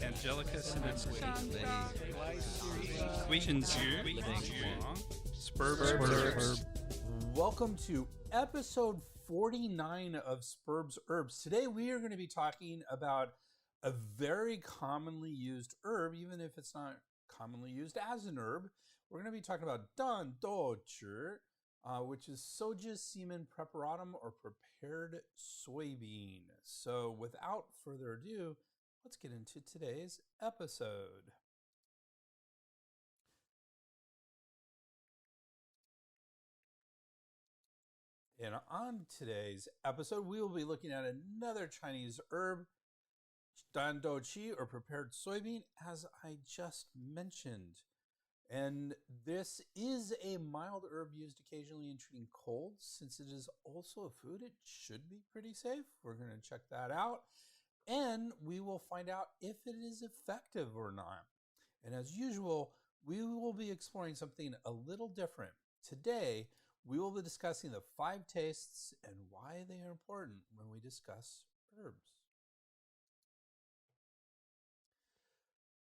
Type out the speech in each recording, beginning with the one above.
Angelicus and Equations here. Sperb. Welcome to episode 49 of Sperb Herbs. Today we are going to be talking about a very commonly used herb, even if it's not commonly used as an herb. We're going to be talking about Dan Dou Chi, which is Soja semen preparatum or prepared soybean. So without further ado, let's get into today's episode. And on today's episode, we will be looking at another Chinese herb, Dan Dou Chi or prepared soybean, as I just mentioned. And this is a mild herb used occasionally in treating colds. Since it is also a food, it should be pretty safe. We're going to check that out. And we will find out if it is effective or not. And as usual, we will be exploring something a little different. Today, we will be discussing the 5 tastes and why they are important when we discuss herbs.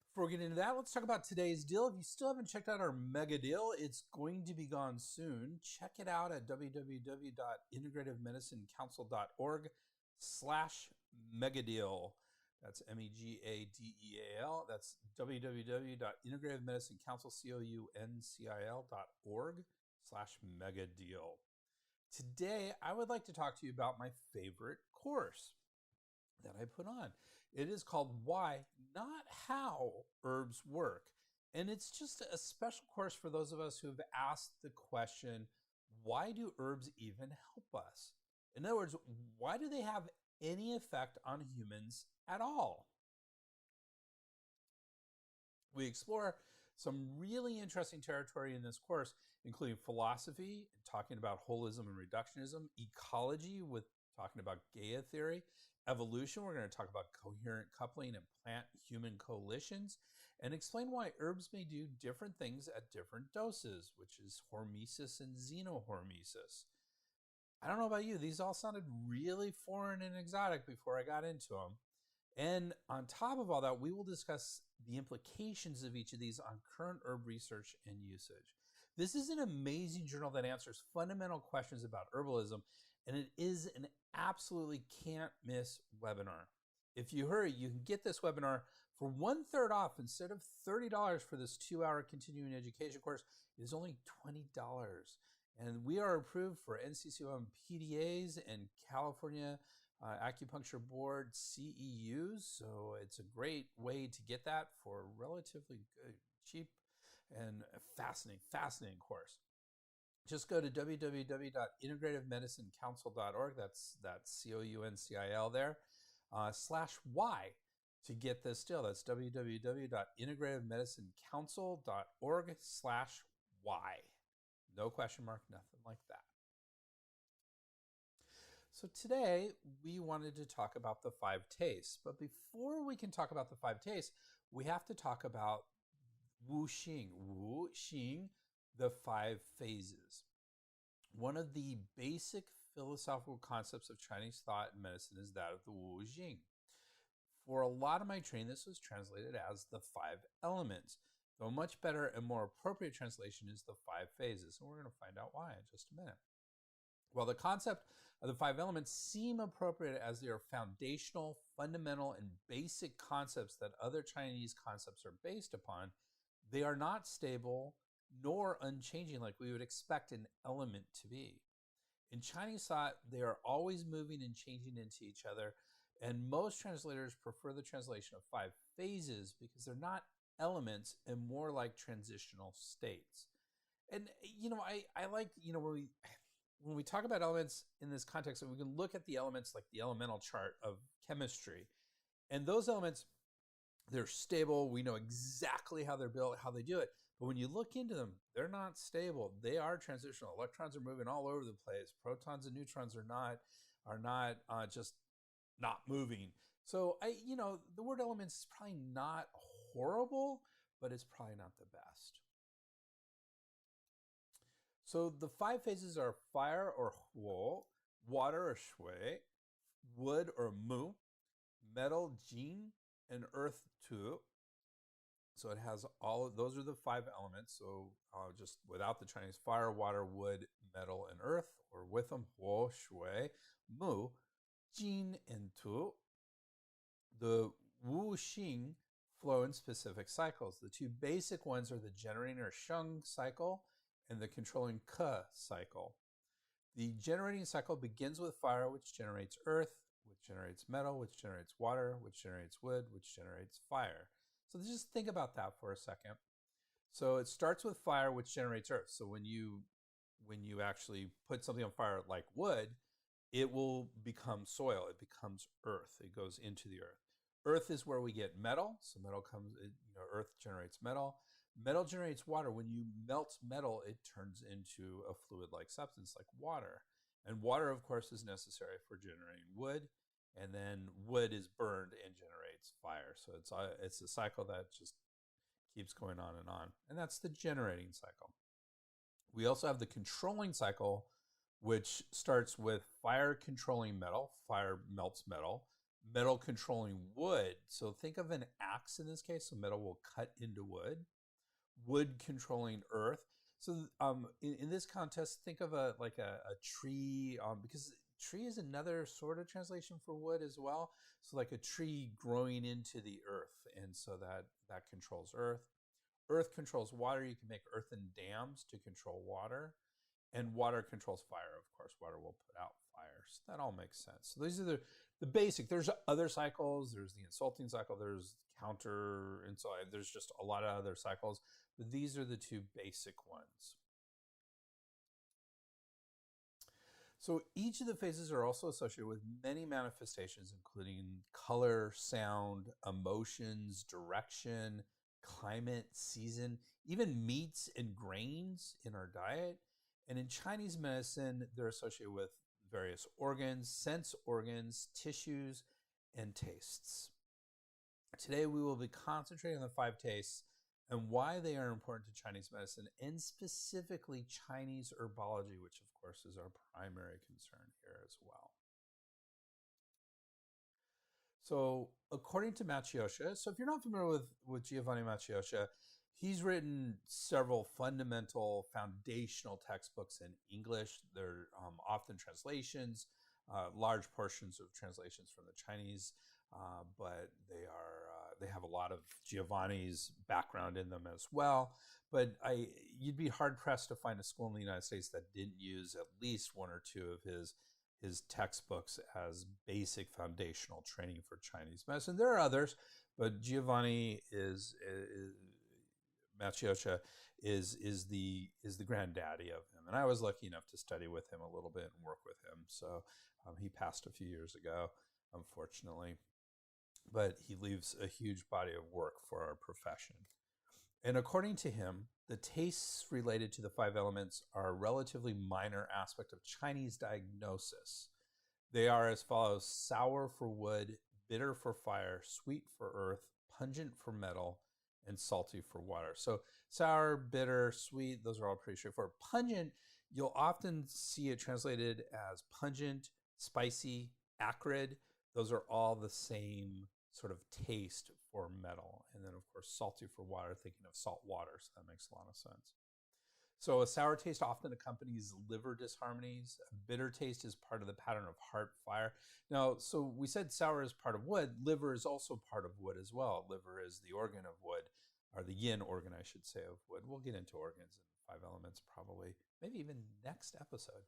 Before we get into that, let's talk about today's deal. If you still haven't checked out our mega deal, it's going to be gone soon. Check it out at www.integrativemedicine.org/megadeal. That's MEGADEAL. That's www.integrativemedicineCouncil.org/megadeal. Today, I would like to talk to you about my favorite course that I put on. It is called Why, Not How Herbs Work. And it's just a special course for those of us who have asked the question, why do herbs even help us? In other words, why do they have any effect on humans at all? We explore some really interesting territory in this course, including philosophy, talking about holism and reductionism, ecology with talking about Gaia theory, evolution, we're going to talk about coherent coupling and plant-human coalitions, and explain why herbs may do different things at different doses, which is hormesis and xenohormesis. I don't know about you, these all sounded really foreign and exotic before I got into them. And on top of all that, we will discuss the implications of each of these on current herb research and usage. This is an amazing journal that answers fundamental questions about herbalism, and it is an absolutely can't miss webinar. If you hurry, you can get this webinar for 1/3 off. Instead of $30 for this 2-hour continuing education course, it is only $20. And we are approved for NCCOM PDAs and California Acupuncture Board CEUs. So it's a great way to get that for a relatively good, cheap, and fascinating course. Just go to www.integrativemedicineCouncil.org. That's COUNCIL there, /Y to get this deal. That's www.integrativemedicineCouncil.org/Y. No question mark, nothing like that. So today we wanted to talk about the 5 tastes. But before we can talk about the 5 tastes, we have to talk about Wǔ Xíng, the 5 phases. One of the basic philosophical concepts of Chinese thought and medicine is that of the Wǔ Xíng. For a lot of my training, this was translated as the 5 elements, though a much better and more appropriate translation is the 5 phases. And we're going to find out why in just a minute. While the concept of the 5 elements seem appropriate as they are foundational, fundamental, and basic concepts that other Chinese concepts are based upon, they are not stable nor unchanging like we would expect an element to be. In Chinese thought, they are always moving and changing into each other, and most translators prefer the translation of 5 phases because they're not elements and more like transitional states. And, I like, when we talk about elements in this context, we can look at the elements like the elemental chart of chemistry. And those elements, they're stable. We know exactly how they're built, how they do it. But when you look into them, they're not stable. They are transitional. Electrons are moving all over the place. Protons and neutrons are not just not moving. So the word elements is probably not horrible, but it's probably not the best. So the 5 phases are fire or huo, water or shui, wood or mu, metal Jin, and earth Tu. So it has all of those are the 5 elements. So just without the Chinese: fire, water, wood, metal, and earth, or with them: Huo, Shui, Mu, Jin, and Tu. The Wǔ Xíng flow in specific cycles. The 2 basic ones are the generating or Sheng cycle and the controlling Ke cycle. The generating cycle begins with fire, which generates earth, which generates metal, which generates water, which generates wood, which generates fire. So just think about that for a second. So it starts with fire, which generates earth. So when you actually put something on fire like wood, it will become soil. It becomes earth. It goes into the earth. Earth is where we get metal. So metal comes, earth generates metal. Metal generates water. When you melt metal, it turns into a fluid-like substance like water. And water, of course, is necessary for generating wood. And then wood is burned and generates fire. So it's a cycle that just keeps going on. And that's the generating cycle. We also have the controlling cycle, which starts with fire controlling metal. Fire melts metal. Metal controlling wood. So think of an axe in this case. So metal will cut into wood. Wood controlling earth. So in this context, think of a tree, because tree is another sort of translation for wood as well. So like a tree growing into the earth. And so that controls earth. Earth controls water. You can make earthen dams to control water. And water controls fire, of course. Water will put out fire. So that all makes sense. So these are the basic. There's other cycles. There's the insulting cycle. There's counter insult. There's just a lot of other cycles. But these are the 2 basic ones. So each of the phases are also associated with many manifestations, including color, sound, emotions, direction, climate, season, even meats and grains in our diet. And in Chinese medicine, they're associated with various organs, sense organs, tissues, and tastes. Today, we will be concentrating on the 5 tastes and why they are important to Chinese medicine, and specifically Chinese herbology, which of course is our primary concern here as well. So according to Matsuyoshi, so if you're not familiar with Giovanni Matsuyoshi, he's written several fundamental foundational textbooks in English. They're often translations, large portions of translations from the Chinese, but they have a lot of Giovanni's background in them as well. But you'd be hard pressed to find a school in the United States that didn't use at least 1 or 2 of his textbooks as basic foundational training for Chinese medicine. There are others, but Giovanni Matsuyoshi is the granddaddy of him. And I was lucky enough to study with him a little bit and work with him. So he passed a few years ago, unfortunately. But he leaves a huge body of work for our profession. And according to him, the tastes related to the 5 elements are a relatively minor aspect of Chinese diagnosis. They are as follows: sour for wood, bitter for fire, sweet for earth, pungent for metal, and salty for water. So sour, bitter, sweet, those are all pretty straightforward. Pungent, you'll often see it translated as pungent, spicy, acrid. Those are all the same sort of taste for metal. And then, of course, salty for water, thinking of salt water. So that makes a lot of sense. So a sour taste often accompanies liver disharmonies. A bitter taste is part of the pattern of heart fire. Now, so we said sour is part of wood. Liver is also part of wood as well. Liver is the organ of wood, or the yin organ, I should say, of wood. We'll get into organs and 5 elements probably, maybe even next episode.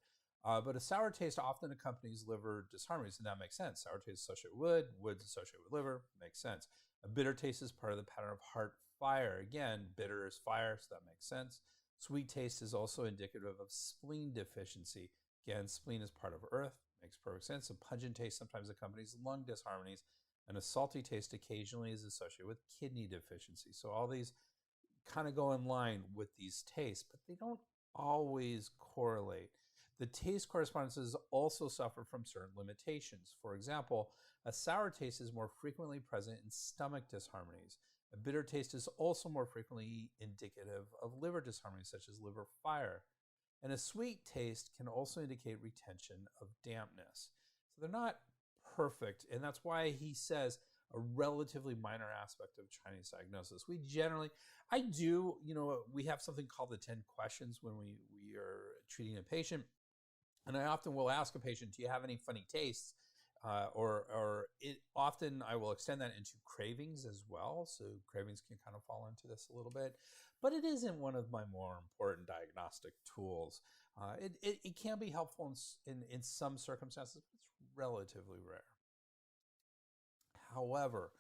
But a sour taste often accompanies liver disharmonies, and that makes sense. Sour taste is associated with wood, wood's associated with liver, makes sense. A bitter taste is part of the pattern of heart fire. Again, bitter is fire, so that makes sense. Sweet taste is also indicative of spleen deficiency. Again, spleen is part of earth, makes perfect sense. A pungent taste sometimes accompanies lung disharmonies, and a salty taste occasionally is associated with kidney deficiency. So all these kind of go in line with these tastes, but they don't always correlate. The taste correspondences also suffer from certain limitations. For example, a sour taste is more frequently present in stomach disharmonies. A bitter taste is also more frequently indicative of liver disharmonies, such as liver fire. And a sweet taste can also indicate retention of dampness. So they're not perfect. And that's why he says a relatively minor aspect of Chinese diagnosis. We generally, I do, we have something called the 10 questions when we are treating a patient. And I often will ask a patient, do you have any funny tastes? Often I will extend that into cravings as well. So cravings can kind of fall into this a little bit, but it isn't one of my more important diagnostic tools. It can be helpful in some circumstances, but it's relatively rare. However,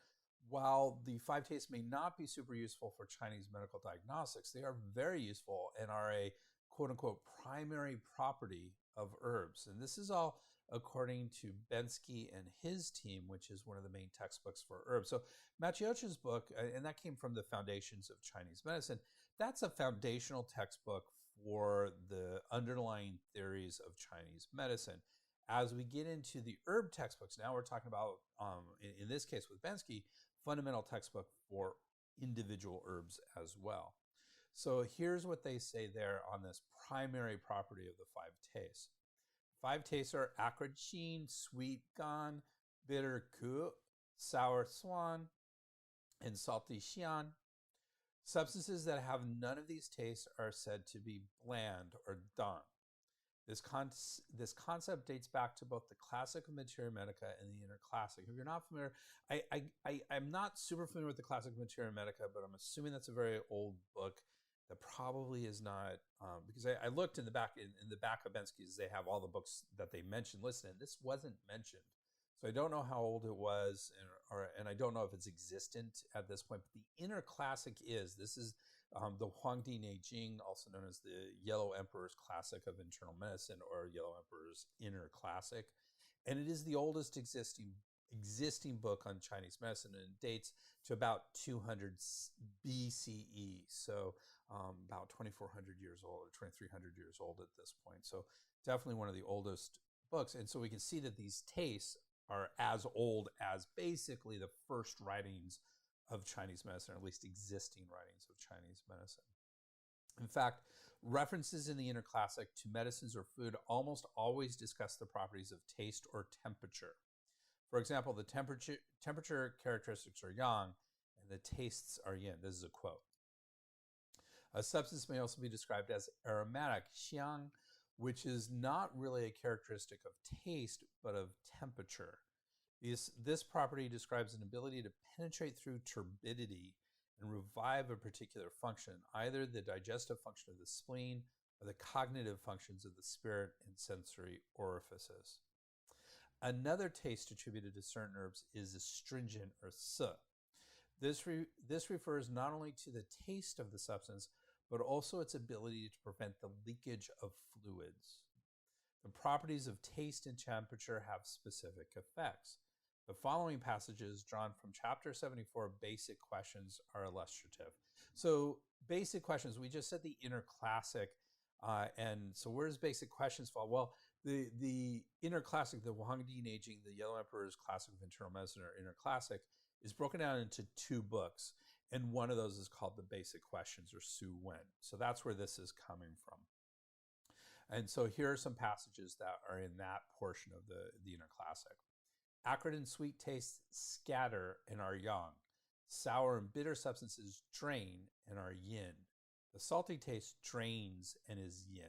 while the 5 tastes may not be super useful for Chinese medical diagnostics, they are very useful and are a quote-unquote primary property of herbs. And this is all according to Bensky and his team, which is one of the main textbooks for herbs. So Maciocha's book, and that came from the Foundations of Chinese Medicine, that's a foundational textbook for the underlying theories of Chinese medicine. As we get into the herb textbooks, now we're talking about, in this case with Bensky, fundamental textbook for individual herbs as well. So here's what they say there on this primary property of the 5 tastes. 5 tastes are acrid Xin, sweet Gan, bitter Ku, sour Suan, and salty Xian. Substances that have none of these tastes are said to be bland or dang. This concept dates back to both the Classic of Materia Medica and the Interclassic. If you're not familiar, I'm not super familiar with the Classic of Materia Medica, but I'm assuming that's a very old book that probably is not, because I looked in the back of Bensky's, they have all the books that they mentioned listed, and this wasn't mentioned. So I don't know how old it was, and I don't know if it's existent at this point, but the Interclassic this is the Huangdi Neijing, also known as the Yellow Emperor's Classic of Internal Medicine, or Yellow Emperor's Interclassic. And it is the oldest existing book on Chinese medicine, and it dates to about 200 BCE. So about 2,400 years old, or 2,300 years old at this point. So definitely one of the oldest books. And so we can see that these tastes are as old as basically the first writings of Chinese medicine, or at least existing writings of Chinese medicine. In fact, references in the Interclassic to medicines or food almost always discuss the properties of taste or temperature. For example, the temperature characteristics are yang, and the tastes are yin. This is a quote. A substance may also be described as aromatic, xiang, which is not really a characteristic of taste, but of temperature. This property describes an ability to penetrate through turbidity and revive a particular function, either the digestive function of the spleen or the cognitive functions of the spirit and sensory orifices. Another taste attributed to certain herbs is astringent, or si. This refers not only to the taste of the substance, but also its ability to prevent the leakage of fluids. The properties of taste and temperature have specific effects. The following passages drawn from chapter 74, Basic Questions, are illustrative. So basic questions, we just said the Interclassic, and so where does Basic Questions fall? Well, the Interclassic, the Huangdi Neijing, the Yellow Emperor's Classic of Internal Medicine, or Interclassic, is broken down into 2 books, and one of those is called the Basic Questions, or Su Wen. So that's where this is coming from. And so here are some passages that are in that portion of the Interclassic. Acrid and sweet tastes scatter and are yang. Sour and bitter substances drain and are yin. The salty taste drains and is yin.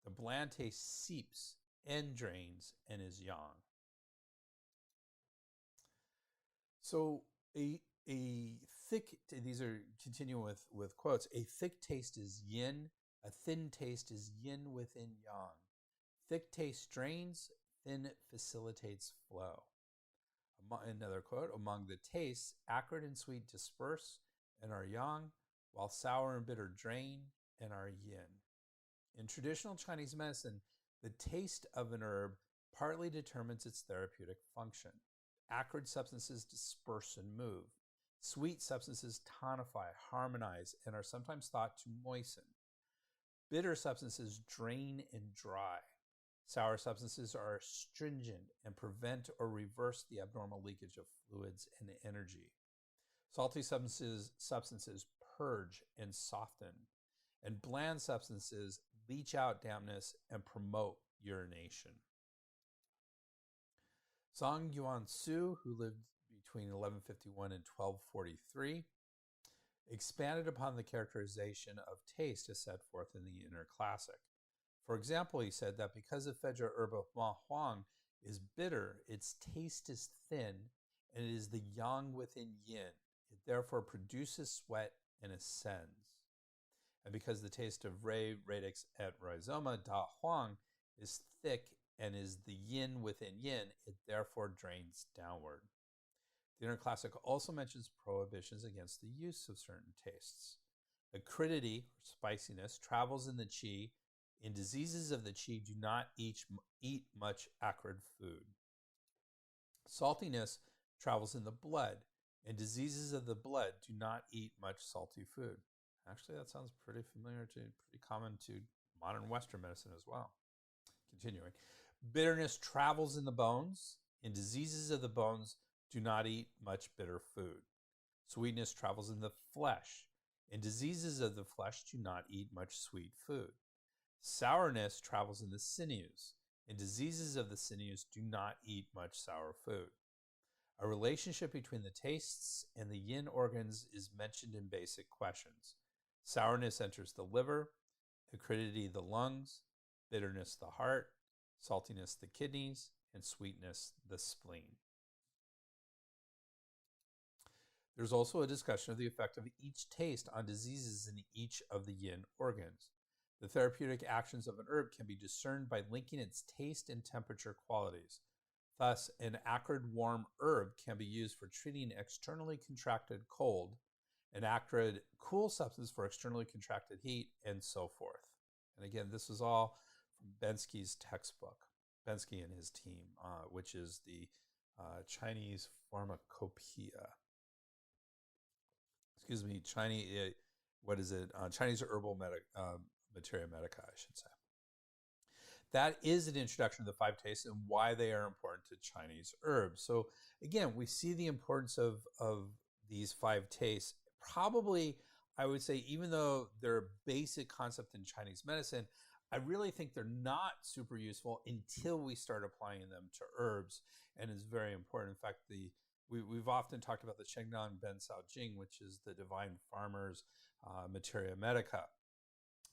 The bland taste seeps and drains and is yang. So a thick, these are continuing with quotes, a thick taste is yin, a thin taste is yin within yang. Thick taste drains, thin facilitates flow. Another quote, among the tastes, acrid and sweet disperse and are yang, while sour and bitter drain and are yin. In traditional Chinese medicine, the taste of an herb partly determines its therapeutic function. Acrid substances disperse and move. Sweet substances tonify, harmonize, and are sometimes thought to moisten. Bitter substances drain and dry. Sour substances are astringent and prevent or reverse the abnormal leakage of fluids and energy. Salty substances purge and soften. And bland substances leach out dampness and promote urination. Zhang Yuansu, who lived between 1151 and 1243, expanded upon the characterization of taste as set forth in the Inner Classic. For example, he said that because the Fedra herb of Ma Huang is bitter, its taste is thin, and it is the yang within yin. It therefore produces sweat and ascends. And because the taste of Rei, radix, et rhizoma, Da Huang, is thick and is the yin within yin, it therefore drains downward. The Inner Classic also mentions prohibitions against the use of certain tastes. Acridity, or spiciness, travels in the qi. In diseases of the qi, do not eat much acrid food. Saltiness travels in the blood. In diseases of the blood, do not eat much salty food. Actually, that sounds pretty familiar pretty common to modern Western medicine as well. Continuing. Bitterness travels in the bones. In diseases of the bones, do not eat much bitter food. Sweetness travels in the flesh. In diseases of the flesh, do not eat much sweet food. Sourness travels in the sinews. In diseases of the sinews, do not eat much sour food. A relationship between the tastes and the yin organs is mentioned in basic questions. Sourness enters the liver, acridity the lungs, bitterness the heart, saltiness the kidneys, and sweetness the spleen. There's also a discussion of the effect of each taste on diseases in each of the yin organs. The therapeutic actions of an herb can be discerned by linking its taste and temperature qualities. Thus, an acrid warm herb can be used for treating externally contracted cold, an acrid cool substance for externally contracted heat, and so forth. And again, this is all from Bensky's textbook, Bensky and his team, which is the Chinese Pharmacopoeia. Excuse me, Chinese, Chinese Herbal Materia Medica, I should say. That is an introduction to the five tastes and why they are important to Chinese herbs. So again, we see the importance of these five tastes. Probably, I would say, even though they're a basic concept in Chinese medicine, I really think they're not super useful until we start applying them to herbs, and it's very important. In fact, we've often talked about the Chengnan Ben Sao Jing, which is the Divine Farmer's Materia Medica.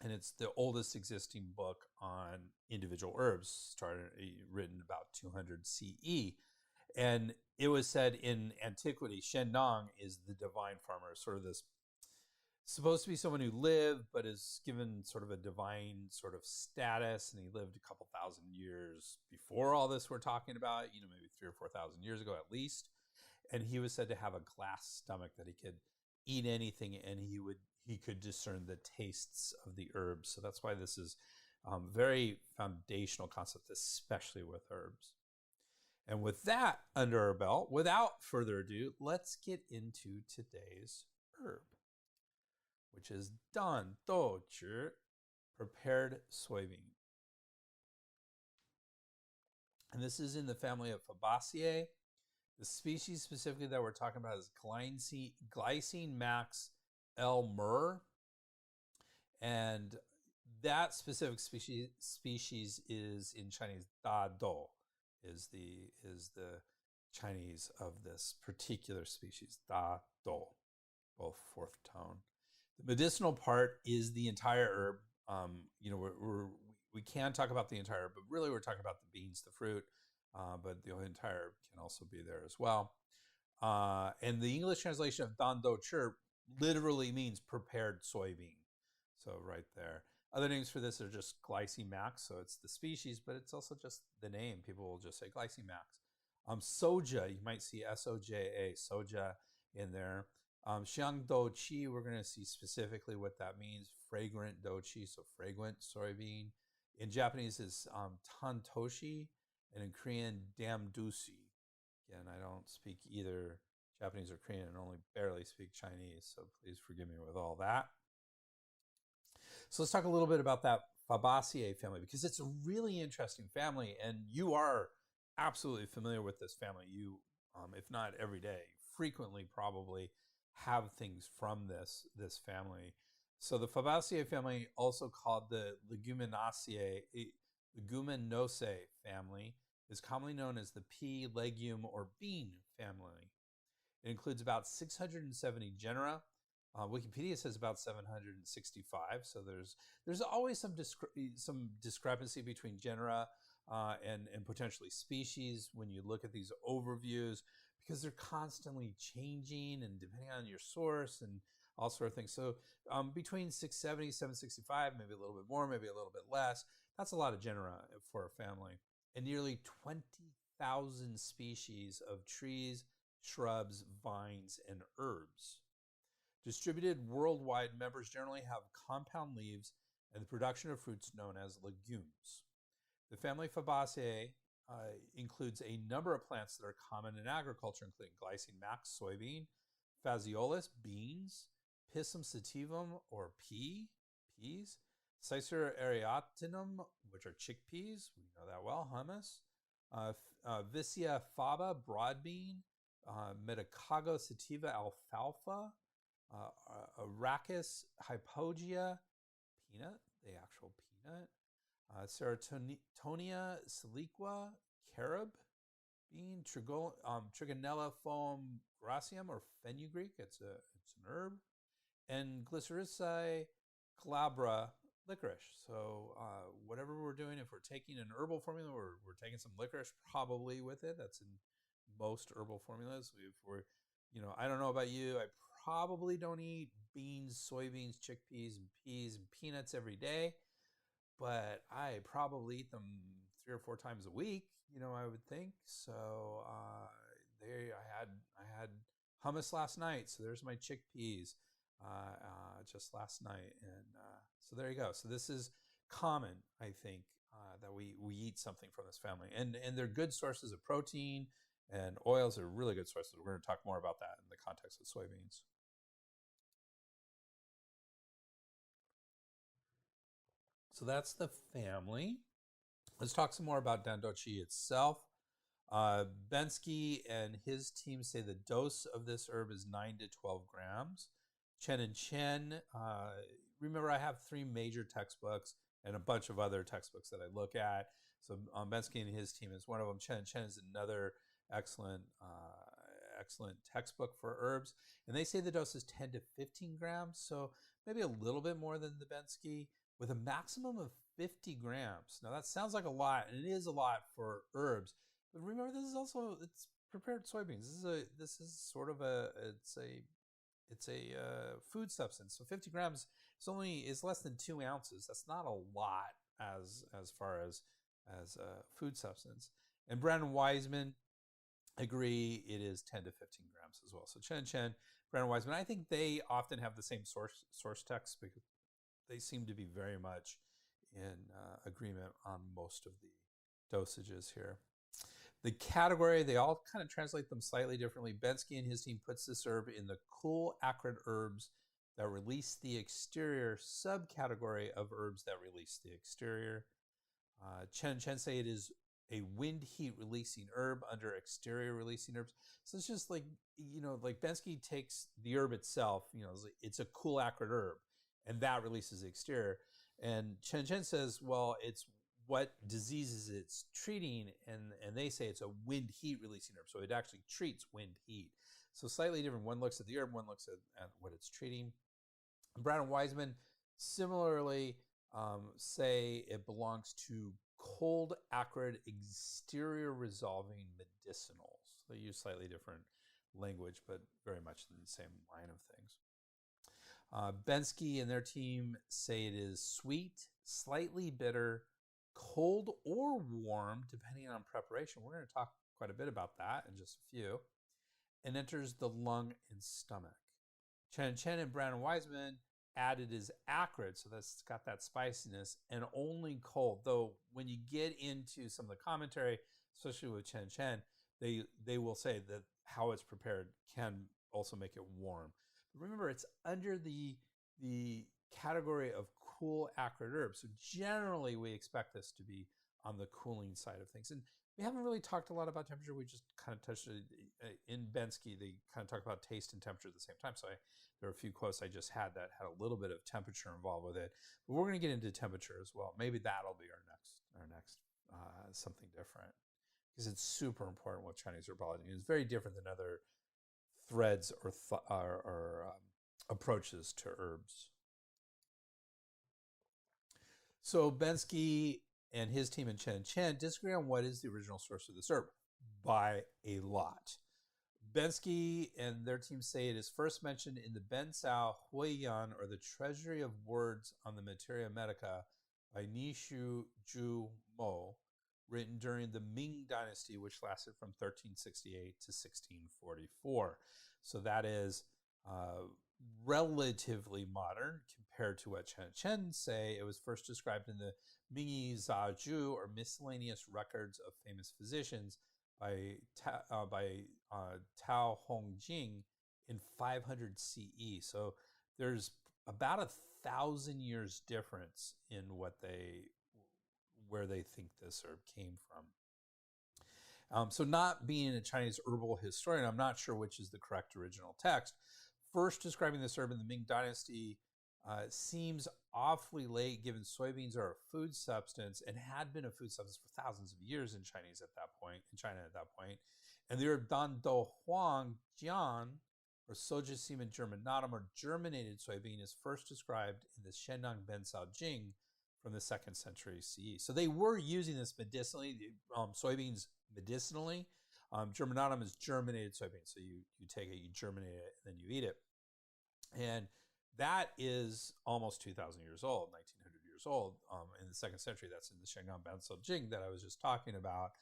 And it's the oldest existing book on individual herbs, written about 200 CE. And it was said in antiquity, Shen Nong is the divine farmer, sort of this, supposed to be someone who lived, but is given sort of a divine sort of status. And he lived a couple thousand years before all this we're talking about, maybe 3,000 or 4,000 years ago at least. And he was said to have a glass stomach, that he could eat anything and he could discern the tastes of the herbs. So that's why this is very foundational concept, especially with herbs. And with that under our belt, without further ado, let's get into today's herb, which is Dan Dou Chi, prepared soybean. And this is in the family of Fabaceae. The species specifically that we're talking about is Glycine max L. Murr, and that specific species is in Chinese Da Dou, is the Chinese of this particular species, Da Dou, both fourth tone. The medicinal part is the entire herb. We can talk about the entire herb, but really we're talking about the beans, the fruit, but the entire herb can also be there as well. And the English translation of Dan Dou Chi literally means prepared soybean. So right there. Other names for this are just Glycine max, so it's the species, but it's also just the name. People will just say Glycine max. Soja, you might see S-O-J-A, soja in there. Xiang Dou Chi, we're going to see specifically what that means. Fragrant Dou Chi, so fragrant soybean. In Japanese, it's Tan Toshi, and in Korean, Dam Dusi. Again, I don't speak either Japanese or Korean and only barely speak Chinese, so please forgive me with all that. So let's talk a little bit about that Fabaceae family, because it's a really interesting family, and you are absolutely familiar with this family. You, if not every day, frequently probably have things from this family. So the Fabaceae family, also called the Leguminosae family, is commonly known as the pea, legume, or bean family. It includes about 670 genera. Wikipedia says about 765, so there's always some discrepancy between genera and potentially species when you look at these overviews, because they're constantly changing and depending on your source and all sort of things. So between 670, 765, maybe a little bit more, maybe a little bit less. That's a lot of genera for a family. And nearly 20,000 species of trees, shrubs, vines, and herbs. Distributed worldwide, members generally have compound leaves and the production of fruits known as legumes. The family Fabaceae includes a number of plants that are common in agriculture, including Glycine max, soybean, Phaseolus, beans, Pisum sativum, or peas, Cicer areatinum, which are chickpeas, we know that well, hummus, Vicia faba, broad bean, Medicago sativa, alfalfa, Arachis hypogaea, peanut, the actual peanut, Serotonia siliqua, carob bean, Trigonella foam gracium, or fenugreek, it's an herb, and Glycyrrhizae glabra, licorice. So whatever we're doing, if we're taking an herbal formula, we're taking some licorice probably with it. That's in most herbal formulas. I don't know about you, I probably don't eat beans, soybeans, chickpeas, and peas and peanuts every day, but I probably eat them 3 or 4 times a week, I would think. So I had hummus last night, so there's my chickpeas just last night, and so there you go. So this is common, I think, that we eat something from this family, and they're good sources of protein, and oils are really good sources. We're going to talk more about that in the context of soybeans. So that's the family. Let's talk some more about Dan Dou Chi itself. Bensky and his team say the dose of this herb is 9 to 12 grams. Chen and Chen, remember I have 3 major textbooks and a bunch of other textbooks that I look at. So Bensky and his team is one of them. Chen and Chen is another excellent textbook for herbs. And they say the dose is 10 to 15 grams, so maybe a little bit more than the Bensky, with a maximum of 50 grams. Now that sounds like a lot, and it is a lot for herbs. But remember, it's prepared soybeans. This is sort of it's a food substance. So 50 grams is less than 2 ounces. That's not a lot as far as food substance. And Brandon Wiseman agree it is 10 to 15 grams as well. So Chen, Brandon Wiseman, I think they often have the same source text because they seem to be very much in agreement on most of the dosages here. The category, they all kind of translate them slightly differently. Bensky and his team puts this herb in the cool acrid herbs that release the exterior subcategory of herbs that release the exterior. Chen say it is a wind heat releasing herb under exterior releasing herbs. So it's just like Bensky takes the herb itself, it's a cool acrid herb, and that releases the exterior. And Chen says, well, it's what diseases it's treating, and they say it's a wind heat releasing herb. So it actually treats wind heat. So slightly different. One looks at the herb, one looks at what it's treating. Brandon Wiseman similarly say it belongs to cold, acrid, exterior resolving medicinals. They use slightly different language, but very much in the same line of things. Bensky and their team say it is sweet, slightly bitter, cold or warm, depending on preparation. We're going to talk quite a bit about that in just a few. And enters the lung and stomach. Chen and Brandon Wiseman added is acrid, so that's got that spiciness, and only cold. Though when you get into some of the commentary, especially with Chen, they will say that how it's prepared can also make it warm. But remember, it's under the category of cool acrid herbs. So generally, we expect this to be on the cooling side of things. And we haven't really talked a lot about temperature. We just kind of touched it in Bensky. They kind of talk about taste and temperature at the same time. So there are a few quotes I just had that had a little bit of temperature involved with it. But we're going to get into temperature as well. Maybe that'll be our next something different. because it's super important with Chinese herbology. It's very different than other threads or approaches to herbs. So Bensky and his team in Chen disagree on what is the original source of this herb by a lot. Bensky and their team say it is first mentioned in the Ben Cao Huiyan, or the Treasury of Words on the Materia Medica by Nishu Zhu Mo, written during the Ming Dynasty, which lasted from 1368 to 1644. So that is relatively modern compared to what Chen say. It was first described in the Mingyi Zaju, or Miscellaneous Records of Famous Physicians, by Tao Hongjing in 500 CE. So there's about 1,000 years difference in where they think this herb came from. So not being a Chinese herbal historian, I'm not sure which is the correct original text. First describing this herb in the Ming Dynasty seems awfully late, given soybeans are a food substance and had been a food substance for thousands of years in China at that point. And the herb Dan Dou Jian, or Soja semen germinatum, or germinated soybean, is first described in the Shennong Ben Cao Jing from the 2nd century CE. So they were using this medicinally, soybeans medicinally. Germinatum is germinated soybean. So you take it, you germinate it, and then you eat it. And that is almost 2,000 years old, 1,900 years old. In the 2nd century, that's in the Shennong Ben Cao Jing that I was just talking about.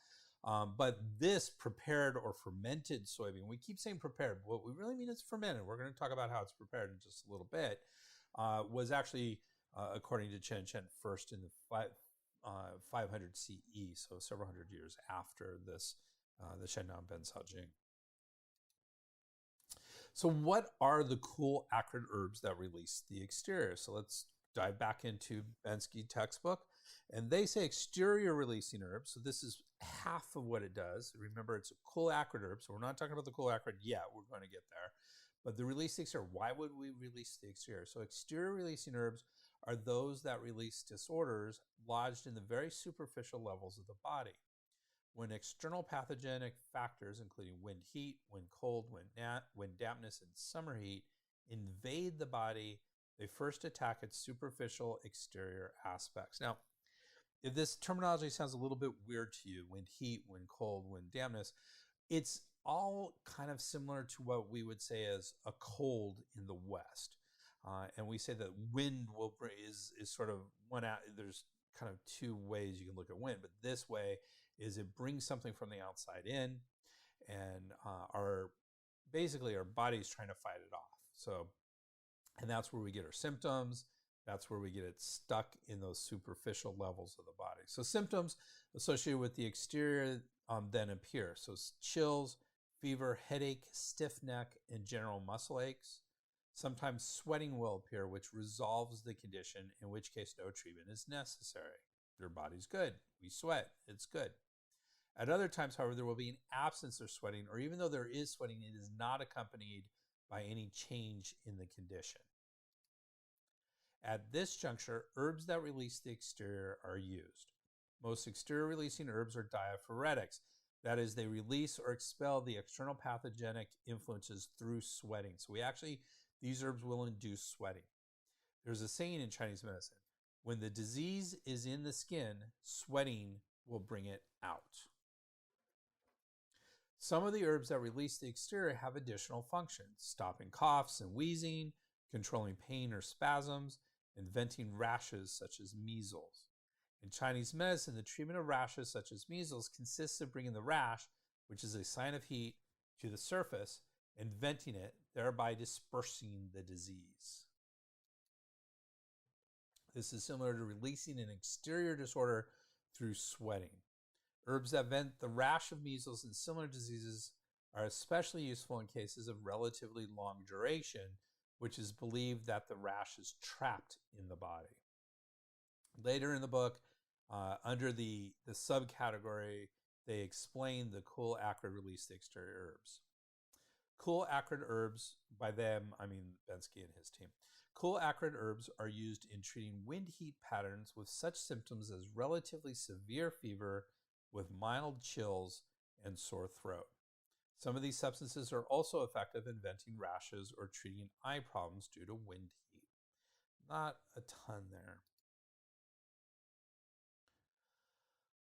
But this prepared or fermented soybean, we keep saying prepared, but what we really mean is fermented. We're going to talk about how it's prepared in just a little bit, was actually, according to Chen, first in the 500 CE, so several hundred years after this, the Shennong Ben Cao Jing. So what are the cool acrid herbs that release the exterior? So let's dive back into Bensky textbook. And they say exterior releasing herbs. So this is half of what it does. Remember, it's a cool acrid herb. So we're not talking about the cool acrid yet. We're going to get there. But the release the exterior, why would we release the exterior? So exterior releasing herbs are those that release disorders lodged in the very superficial levels of the body. When external pathogenic factors, including wind heat, wind cold, wind dampness, and summer heat, invade the body, they first attack its superficial exterior aspects. Now, if this terminology sounds a little bit weird to you, wind heat, wind cold, wind dampness, it's all kind of similar to what we would say as a cold in the West. And we say that wind is sort of one out. There's kind of two ways you can look at wind, but this way is it brings something from the outside in, and our body's trying to fight it off. So, and that's where we get our symptoms. That's where we get it stuck in those superficial levels of the body. So symptoms associated with the exterior then appear. So chills, fever, headache, stiff neck, and general muscle aches. Sometimes sweating will appear, which resolves the condition, in which case no treatment is necessary. Your body's good. We sweat. It's good. At other times, however, there will be an absence of sweating, or even though there is sweating, it is not accompanied by any change in the condition. At this juncture, herbs that release the exterior are used. Most exterior releasing herbs are diaphoretics. That is, they release or expel the external pathogenic influences through sweating. So these herbs will induce sweating. There's a saying in Chinese medicine, when the disease is in the skin, sweating will bring it out. Some of the herbs that release the exterior have additional functions, stopping coughs and wheezing, controlling pain or spasms, and venting rashes such as measles. In Chinese medicine, the treatment of rashes such as measles consists of bringing the rash, which is a sign of heat, to the surface and venting it, thereby dispersing the disease. This is similar to releasing an exterior disorder through sweating. Herbs that vent the rash of measles and similar diseases are especially useful in cases of relatively long duration, which is believed that the rash is trapped in the body. Later in the book, under the subcategory, they explain the cool acrid release the exterior herbs. Cool acrid herbs, by them, I mean Bensky and his team. Cool acrid herbs are used in treating wind heat patterns with such symptoms as relatively severe fever, with mild chills and sore throat. Some of these substances are also effective in venting rashes or treating eye problems due to wind heat. Not a ton there.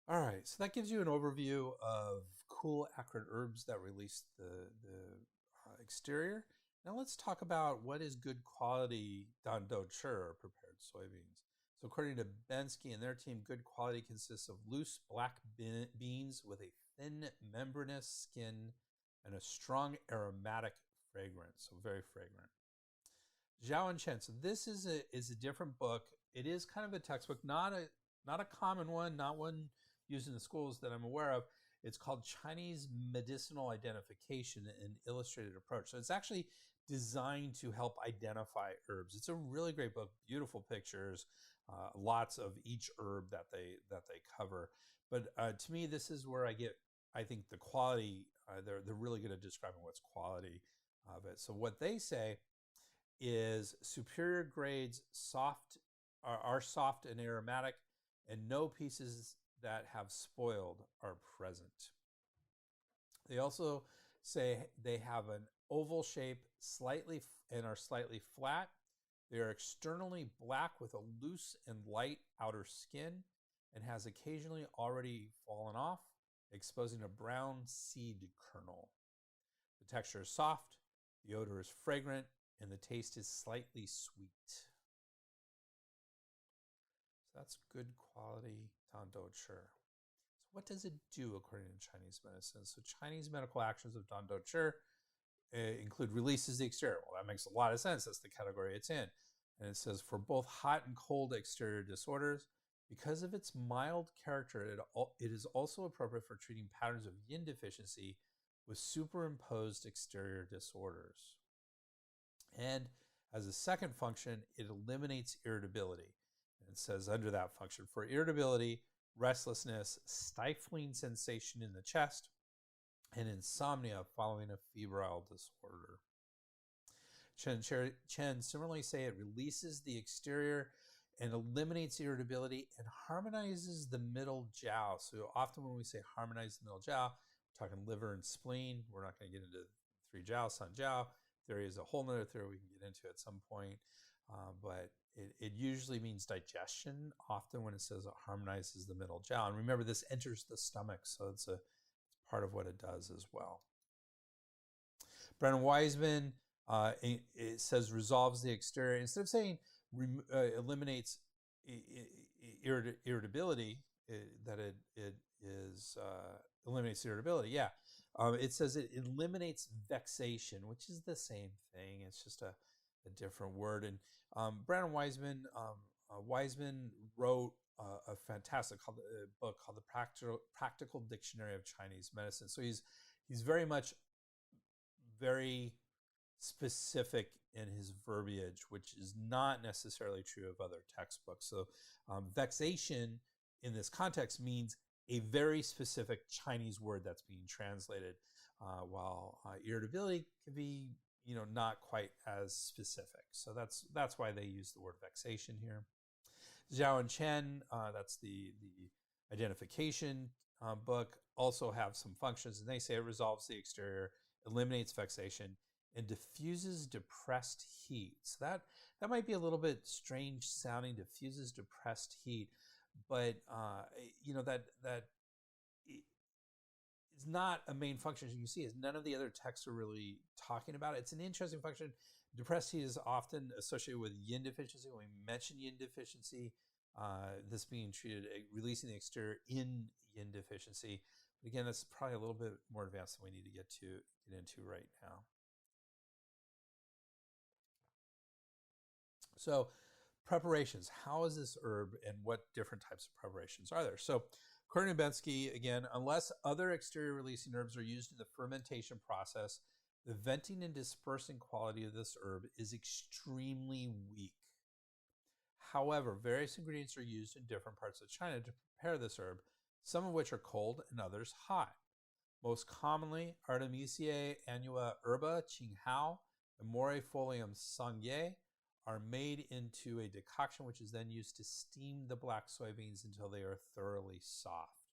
All right, so that gives you an overview of cool acrid herbs that release the exterior. Now let's talk about what is good quality Dan Dou Chi or prepared soybeans. So according to Bensky and their team, good quality consists of loose black beans with a thin membranous skin and a strong aromatic fragrance, so very fragrant. Zhao and Chen. So this is a different book. It is kind of a textbook, not a common one, not one used in the schools that I'm aware of. It's called Chinese Medicinal Identification, an illustrated approach. So it's actually designed to help identify herbs. It's a really great book, beautiful pictures, lots of each herb that they cover. But to me, this is where I think the quality. They're really good at describing what's quality of it. So what they say is superior grades are soft and aromatic, and no pieces that have spoiled are present. They also say they have an oval shape, are slightly flat. They are externally black with a loose and light outer skin, and has occasionally already fallen off, exposing a brown seed kernel. The texture is soft, the odor is fragrant, and the taste is slightly sweet. So that's good quality Dan Dou Chi. So what does it do according to Chinese medicine? So Chinese medical actions of Dan Dou Chi include releases the exterior. Well, that makes a lot of sense. That's the category it's in. And it says for both hot and cold exterior disorders, because of its mild character, it is also appropriate for treating patterns of yin deficiency with superimposed exterior disorders. And as a second function, it eliminates irritability. And it says under that function, for irritability, restlessness, stifling sensation in the chest, and insomnia following a febrile disorder. Chen similarly say it releases the exterior and eliminates irritability and harmonizes the middle jiao. So often when we say harmonize the middle jiao, we're talking liver and spleen. We're not going to get into three jiao, sun jiao. There is a whole nother theory we can get into at some point, but it usually means digestion, often when it says it harmonizes the middle jiao. And remember, this enters the stomach, so it's part of what it does as well. Brennan Wiseman, it says resolves the exterior. Instead of saying eliminates irritability, that it is eliminates irritability. Yeah, it says it eliminates vexation, which is the same thing. It's just a different word. And Brandon Wiseman wrote a fantastic book called The Practical Dictionary of Chinese Medicine. So he's very much very specific in his verbiage, which is not necessarily true of other textbooks. So vexation in this context means a very specific Chinese word that's being translated, while irritability can be, not quite as specific. So that's why they use the word vexation here. Zhao and Chen, that's the identification book, also have some functions, and they say it resolves the exterior, eliminates vexation, and diffuses depressed heat. So that might be a little bit strange sounding, diffuses depressed heat, but that is not a main function. As you can see, as none of the other texts are really talking about it. It's an interesting function. Depressed heat is often associated with yin deficiency. When we mention yin deficiency, this being treated, releasing the exterior in yin deficiency. But again, that's probably a little bit more advanced than we need to get into right now. So preparations, how is this herb and what different types of preparations are there? So according to Bensky, again, unless other exterior releasing herbs are used in the fermentation process, the venting and dispersing quality of this herb is extremely weak. However, various ingredients are used in different parts of China to prepare this herb, some of which are cold and others hot. Most commonly, Artemisia annua herba, Qinghao, and Morifolium sangye are made into a decoction which is then used to steam the black soybeans until they are thoroughly soft.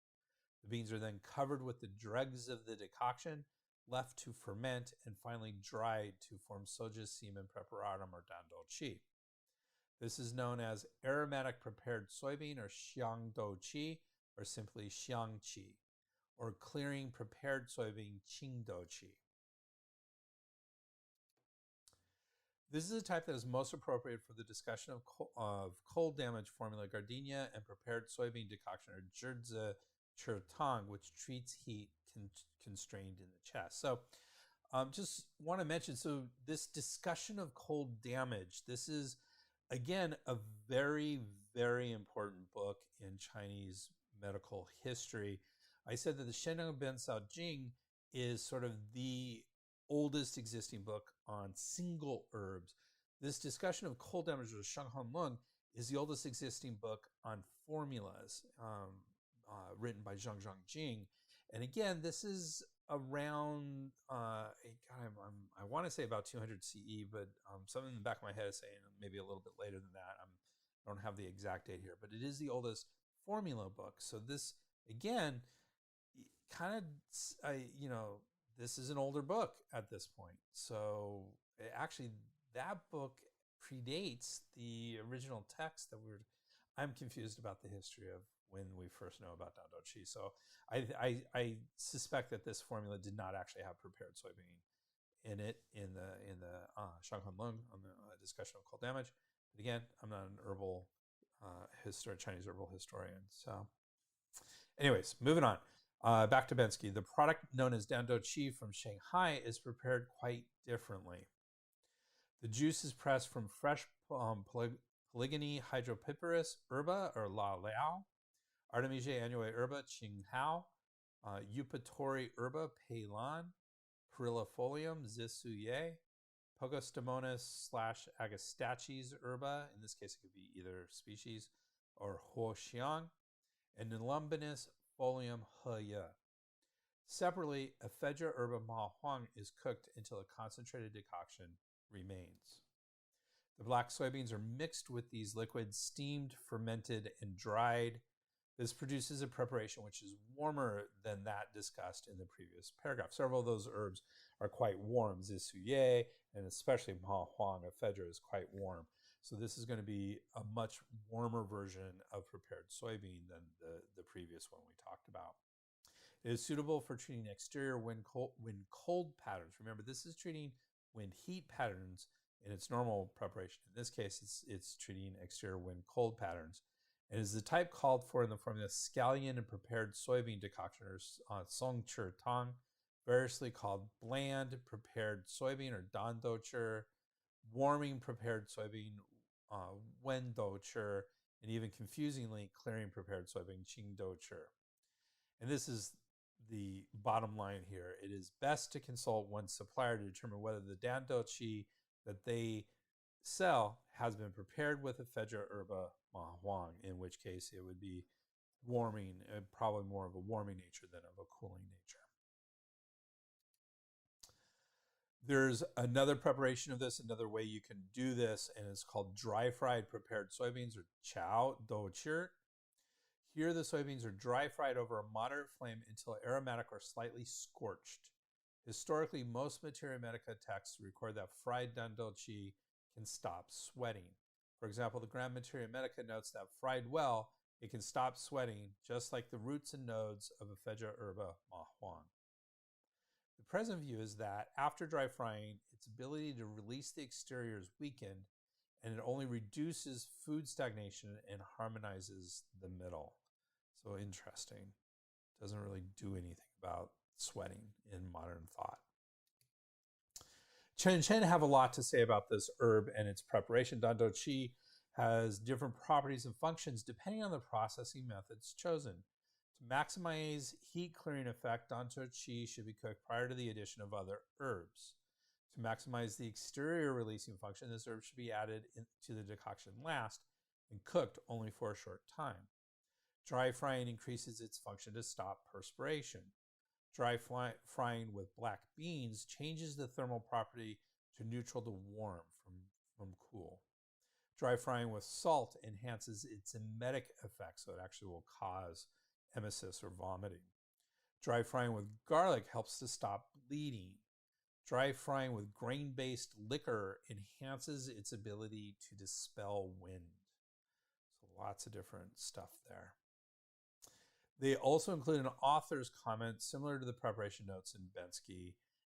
The beans are then covered with the dregs of the decoction, left to ferment, and finally dried to form soja semen preparatum or Dan Dou Chi. This is known as aromatic prepared soybean or Dou Chi, or simply Chi, or clearing prepared soybean Dou Chi. This is a type that is most appropriate for the discussion of cold damage formula gardenia and prepared soybean decoction or Zhizi Chirtang, which treats heat constrained in the chest. So just want to mention, so this discussion of cold damage, this is, again, a very, very important book in Chinese medical history. I said that the Sheneng Ben Sao Jing is sort of the oldest existing book on single herbs. This discussion of cold damage with Shenghen Lung is the oldest existing book on formulas, written by Zhang Jing. And again, this is around, I want to say about 200 CE, but something in the back of my head is saying maybe a little bit later than that. I don't have the exact date here, but it is the oldest formula book. So this, again, kind of, this is an older book at this point. So actually, that book predates the original text that I'm confused about the history of when we first know about Dan Dou Chi. So I suspect that this formula did not actually have prepared soybean in it in the Shanghan Lung on the discussion of cold damage. But again, I'm not an herbal Chinese herbal historian. So anyways, moving on. Back to Bensky. The product known as Dan Dou Chi from Shanghai is prepared quite differently. The juice is pressed from fresh Polygony hydropiperus herba or La Liao, Artemisia annua herba Qinghao, Eupatori herba Pei Lan, Perillifolium Zisuye, Pogostomonas / Agastaches herba, in this case it could be either species, or Huoxiang, and Nilumbinus folium He. Separately, Ephedra herba Ma Huang is cooked until a concentrated decoction remains. The black soybeans are mixed with these liquids, steamed, fermented, and dried. This produces a preparation which is warmer than that discussed in the previous paragraph. Several of those herbs are quite warm. Zisuye, and especially Ma Huang, Ephedra, is quite warm. So this is going to be a much warmer version of prepared soybean than the previous one we talked about. It is suitable for treating exterior when cold patterns. Remember, this is treating wind heat patterns in its normal preparation. In this case, it's treating exterior wind cold patterns. It is the type called for in the formula scallion and prepared soybean decoction, or Song Chi Tang, variously called bland prepared soybean or Dan Dou Chi, warming prepared soybean Wen Dou Chi, and even confusingly clearing prepared soybean Qing Dou Chi. And this is the bottom line here. It is best to consult one's supplier to determine whether the Dan Dou Chi that they sell has been prepared with Ephedra herba Ma Huang, in which case it would be warming, probably more of a warming nature than of a cooling nature. There's another preparation of this, another way you can do this, and it's called dry fried prepared soybeans, or Chao Dou Chi. Here, the soybeans are dry fried over a moderate flame until aromatic or slightly scorched. Historically, most Materia Medica texts record that fried Dan Dou Chi can stop sweating. For example, the Grand Materia Medica notes that fried well, it can stop sweating, just like the roots and nodes of Ephedra herba Ma Huang. The present view is that after dry frying, its ability to release the exterior is weakened, and it only reduces food stagnation and harmonizes the middle. So interesting. Doesn't really do anything about sweating in modern thought. Chen have a lot to say about this herb and its preparation. Dan Dou Chi has different properties and functions depending on the processing methods chosen. To maximize heat clearing effect, Dan Dou Chi should be cooked prior to the addition of other herbs. To maximize the exterior releasing function, this herb should be added to the decoction last and cooked only for a short time. Dry frying increases its function to stop perspiration. Dry frying with black beans changes the thermal property to neutral to warm from cool. Dry frying with salt enhances its emetic effect, so it actually will cause emesis or vomiting. Dry frying with garlic helps to stop bleeding. Dry frying with grain-based liquor enhances its ability to dispel wind. So lots of different stuff there. They also include an author's comment similar to the preparation notes in Bensky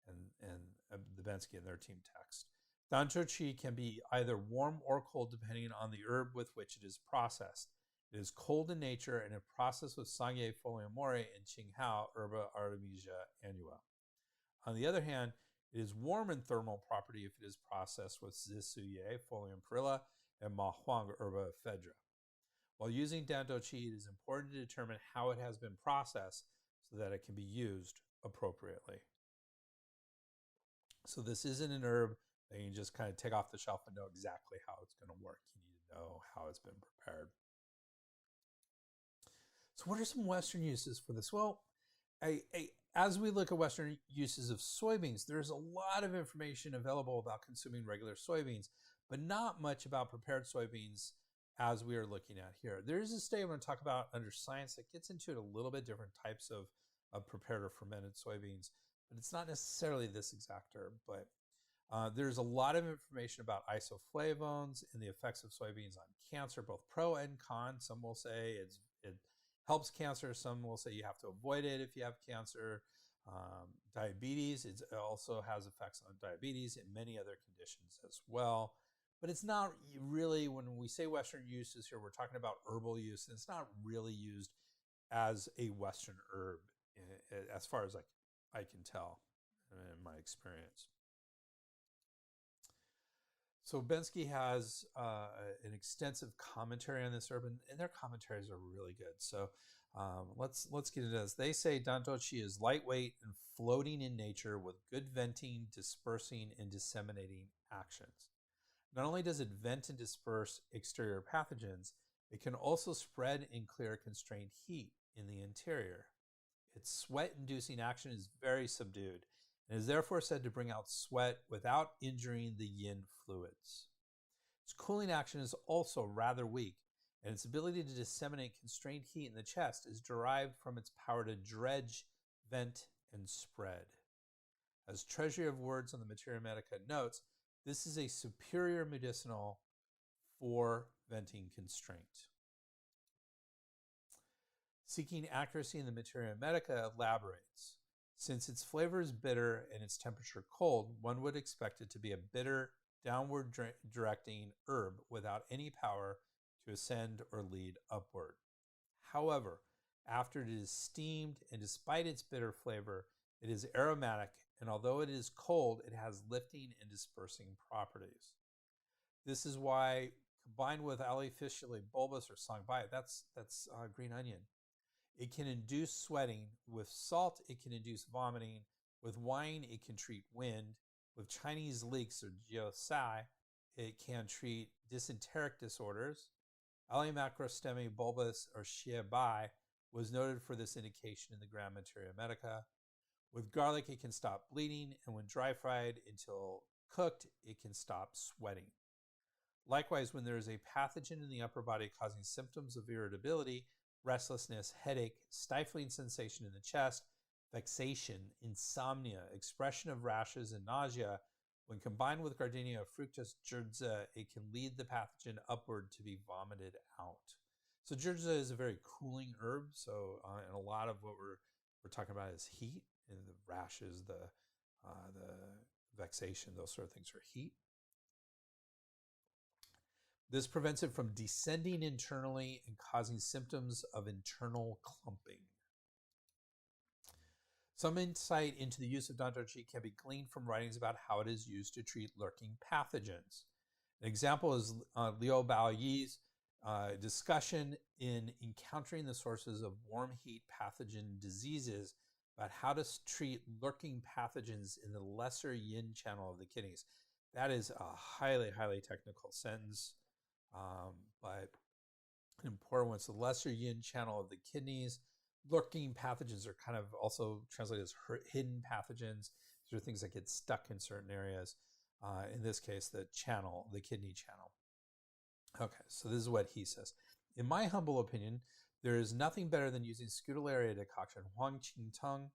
and the Bensky and their team text. Dan Dou Chi can be either warm or cold depending on the herb with which it is processed. It is cold in nature and is processed with Sangye foliamore and Qinghao herba artemisia annua. On the other hand, it is warm in thermal property if it is processed with Zisuye folium perilla and Ma Huang herba ephedra. While using Dan Dou Chi, it is important to determine how it has been processed so that it can be used appropriately. So this isn't an herb that you can just kind of take off the shelf and know exactly how it's going to work. You need to know how it's been prepared. So what are some Western uses for this? Well, as we look at Western uses of soybeans, there's a lot of information available about consuming regular soybeans, but not much about prepared soybeans as we are looking at here. There is a study I'm going to talk about under science that gets into it a little bit different types of prepared or fermented soybeans, but it's not necessarily this exact herb. But there's a lot of information about isoflavones and the effects of soybeans on cancer, both pro and con. Some will say it helps cancer. Some will say you have to avoid it if you have cancer. Diabetes, it also has effects on diabetes and many other conditions as well. But it's not really, when we say Western uses here, we're talking about herbal use, and it's not really used as a Western herb as far as I can tell in my experience. So Bensky has an extensive commentary on this herb, and their commentaries are really good. So let's get into this. They say Dan Dou Chi is lightweight and floating in nature with good venting, dispersing, and disseminating actions. Not only does it vent and disperse exterior pathogens, it can also spread and clear constrained heat in the interior. Its sweat-inducing action is very subdued and is therefore said to bring out sweat without injuring the yin fluids. Its cooling action is also rather weak, and its ability to disseminate constrained heat in the chest is derived from its power to dredge, vent, and spread. As Treasury of Words on the Materia Medica notes, this is a superior medicinal for venting constraint. Seeking accuracy in the Materia Medica elaborates. Since its flavor is bitter and its temperature cold, one would expect it to be a bitter, downward directing herb without any power to ascend or lead upward. However, after it is steamed and despite its bitter flavor, it is aromatic, and although it is cold, it has lifting and dispersing properties. This is why, combined with Aloe bulbus or Sangbai, that's green onion, it can induce sweating. With salt, it can induce vomiting. With wine, it can treat wind. With Chinese leeks or jiaosai, it can treat dysenteric disorders. Aloe bulbus or Xie was noted for this indication in the Grand Materia Medica. With garlic, it can stop bleeding, and when dry fried until cooked, it can stop sweating. Likewise, when there is a pathogen in the upper body causing symptoms of irritability, restlessness, headache, stifling sensation in the chest, vexation, insomnia, expression of rashes, and nausea, when combined with Gardenia fructus jurza, it can lead the pathogen upward to be vomited out. So jurza is a very cooling herb, so and a lot of what we're talking about is heat, and the rashes, the vexation, those sort of things are heat. This prevents it from descending internally and causing symptoms of internal clumping. Some insight into the use of Dan Dou Chi can be gleaned from writings about how it is used to treat lurking pathogens. An example is Liu Baoyi's discussion in Encountering the Sources of Warm Heat Pathogen Diseases about how to treat lurking pathogens in the lesser yin channel of the kidneys. That is a highly, highly technical sentence, but an important one. So the lesser yin channel of the kidneys. Lurking pathogens are kind of also translated as hidden pathogens. These are things that get stuck in certain areas. In this case, the kidney channel. Okay, so this is what he says. In my humble opinion, There is nothing better than using Scutellaria decoction Huang Qing Teng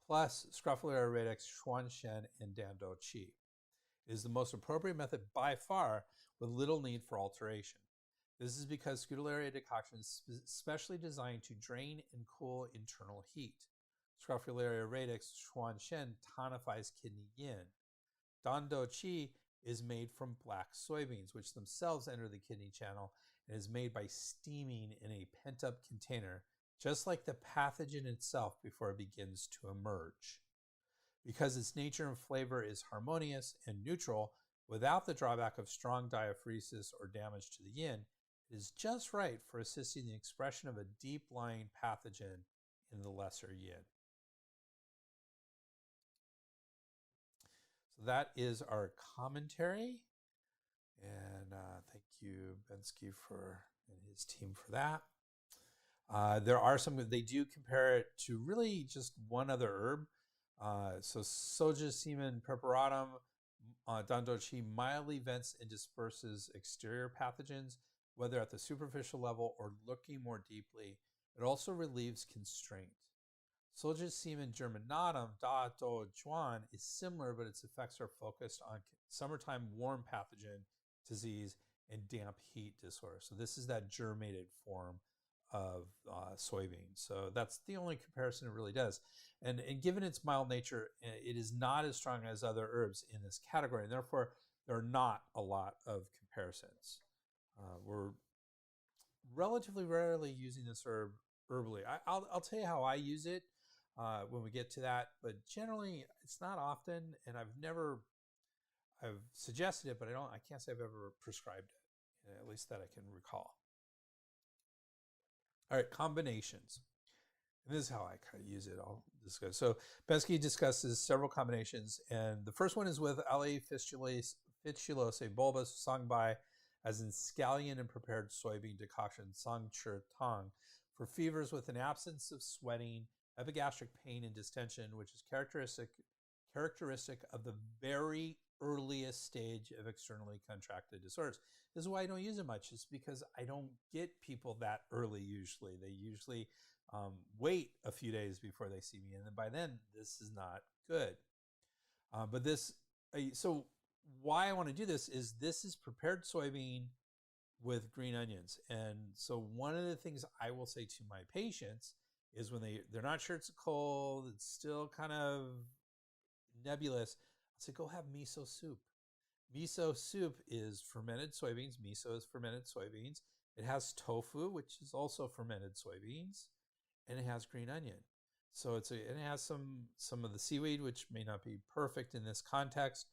plus Scrophularia radix Xuan Shen and Dan Dou Chi. It is the most appropriate method by far with little need for alteration. This is because Scutellaria decoction is specially designed to drain and cool internal heat. Scrophularia radix Xuan Shen tonifies kidney yin. Dan Dou Chi is made from black soybeans, which themselves enter the kidney channel and is made by steaming in a pent-up container, just like the pathogen itself before it begins to emerge. Because its nature and flavor is harmonious and neutral, without the drawback of strong diaphoresis or damage to the yin, it is just right for assisting the expression of a deep-lying pathogen in the lesser yin. So that is our commentary. And thank you, Bensky, and his team for that. There are some, they do compare it to really just one other herb. So Soja semen preparatum, Dan Dou Chi mildly vents and disperses exterior pathogens, whether at the superficial level or looking more deeply. It also relieves constraint. Soja semen germinatum, Da Dou Juan, is similar, but its effects are focused on summertime warm pathogen disease and damp heat disorder. So this is that germinated form of soybean. So that's the only comparison it really does. And given its mild nature, it is not as strong as other herbs in this category, and therefore there are not a lot of comparisons. We're relatively rarely using this herb herbally. I'll tell you how I use it when we get to that, but generally it's not often, and I've suggested it, but I can't say I've ever prescribed it, at least that I can recall. All right, combinations. And this is how I kind of use it. I'll discuss. So Bensky discusses several combinations, and the first one is with Ali fistulose bulbus, sung by as in scallion and prepared soybean decoction, sang chur tang, for fevers with an absence of sweating, epigastric pain and distension, which is characteristic of the very earliest stage of externally contracted disorders. This is why I don't use it much. It's because I don't get people that early usually. They usually wait a few days before they see me, and then by then this is not good. So why I want to do this is prepared soybean with green onions. And so one of the things I will say to my patients is when they're not sure it's a cold, it's still kind of nebulous, I'll say, go have miso soup. Miso soup is fermented soybeans. Miso is fermented soybeans. It has tofu, which is also fermented soybeans, and it has green onion. So it has some of the seaweed, which may not be perfect in this context,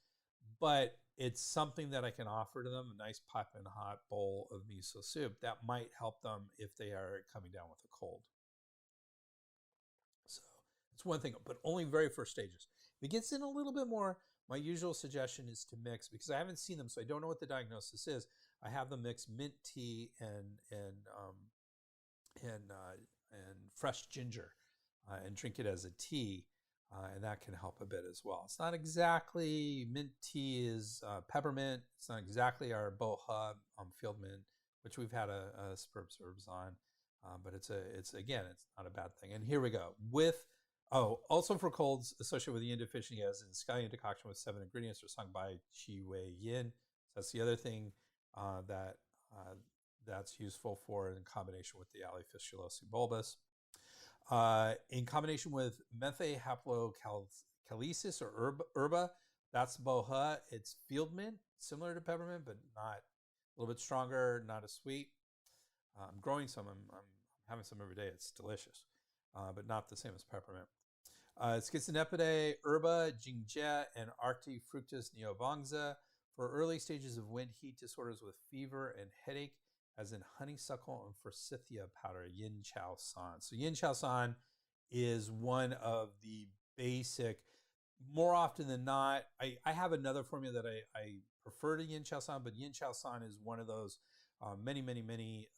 but it's something that I can offer to them, a nice piping hot bowl of miso soup. That might help them if they are coming down with a cold. So it's one thing, but only very first stages. If it gets in a little bit more, my usual suggestion is to mix, because I haven't seen them, so I don't know what the diagnosis is. I have them mix mint tea and fresh ginger and drink it as a tea, and that can help a bit as well. It's not exactly, mint tea is peppermint. It's not exactly our boha field mint, which we've had a Sperb herbs on, but it's not a bad thing. And here we go with. Also for colds associated with yin deficiency, as in scallion decoction with 7 ingredients are sung by Qi Wei Yin. So that's the other thing that's useful for in combination with the Ali fistulose bulbus. In combination with Menthe haplocalicis or herba, that's boha. It's field mint, similar to peppermint, but not a little bit stronger, not as sweet. I'm growing some. I'm having some every day. It's delicious, but not the same as peppermint. Schizonepidae, herba, jingjia, and arctic fructus neovongza for early stages of wind heat disorders with fever and headache, as in honeysuckle and forsythia powder, yin chao san. So yin chao san is one of the basic, more often than not, I have another formula that I prefer to yin chao san, but yin chao san is one of those many